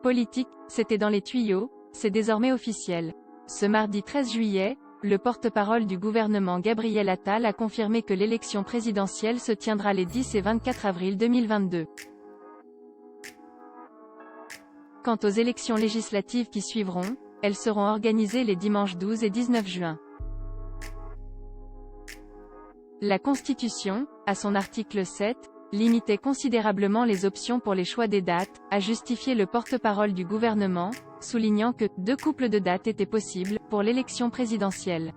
Politique, c'était dans les tuyaux, c'est désormais officiel. Ce mardi 13 juillet, le porte-parole du gouvernement Gabriel Attal a confirmé que l'élection présidentielle se tiendra les 10 et 24 avril 2022. Quant aux élections législatives qui suivront, elles seront organisées les dimanches 12 et 19 juin. La Constitution, à son article 7, limitait considérablement les options pour les choix des dates, a justifié le porte-parole du gouvernement, soulignant que « 2 couples de dates étaient possibles » pour l'élection présidentielle.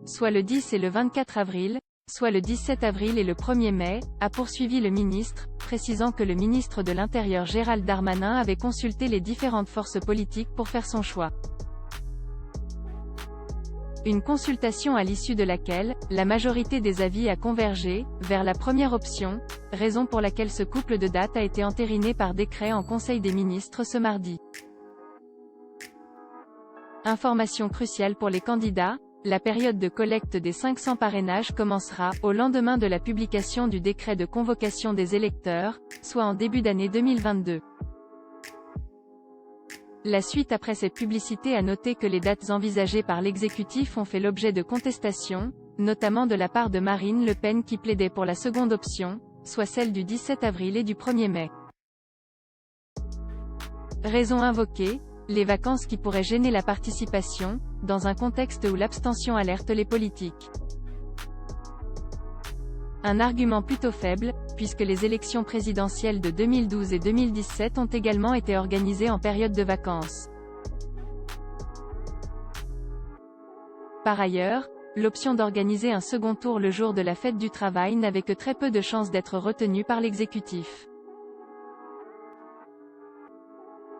Soit le 10 et le 24 avril, soit le 17 avril et le 1er mai, a poursuivi le ministre, précisant que le ministre de l'Intérieur Gérald Darmanin avait consulté les différentes forces politiques pour faire son choix. Une consultation à l'issue de laquelle, la majorité des avis a convergé, vers la première option, raison pour laquelle ce couple de dates a été entériné par décret en Conseil des ministres ce mardi. Information cruciale pour les candidats, la période de collecte des 500 parrainages commencera, au lendemain de la publication du décret de convocation des électeurs, soit en début d'année 2022. La suite après cette publicité a noté que les dates envisagées par l'exécutif ont fait l'objet de contestations, notamment de la part de Marine Le Pen qui plaidait pour la seconde option, soit celle du 17 avril et du 1er mai. Raison invoquée, les vacances qui pourraient gêner la participation, dans un contexte où l'abstention alerte les politiques. Un argument plutôt faible, puisque les élections présidentielles de 2012 et 2017 ont également été organisées en période de vacances. Par ailleurs, l'option d'organiser un second tour le jour de la fête du travail n'avait que très peu de chances d'être retenue par l'exécutif.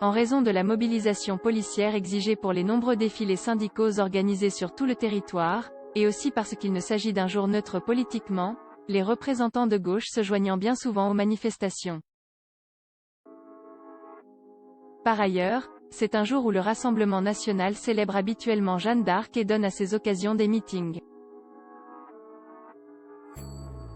En raison de la mobilisation policière exigée pour les nombreux défilés syndicaux organisés sur tout le territoire, et aussi parce qu'il ne s'agit d'un jour neutre politiquement, les représentants de gauche se joignant bien souvent aux manifestations. Par ailleurs, c'est un jour où le Rassemblement national célèbre habituellement Jeanne d'Arc et donne à ces occasions des meetings.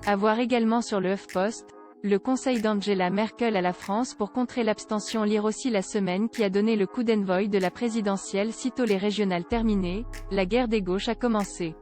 À voir également sur le HuffPost, le conseil d'Angela Merkel à la France pour contrer l'abstention. Lire aussi la semaine qui a donné le coup d'envoi de la présidentielle sitôt les régionales terminées, la guerre des gauches a commencé.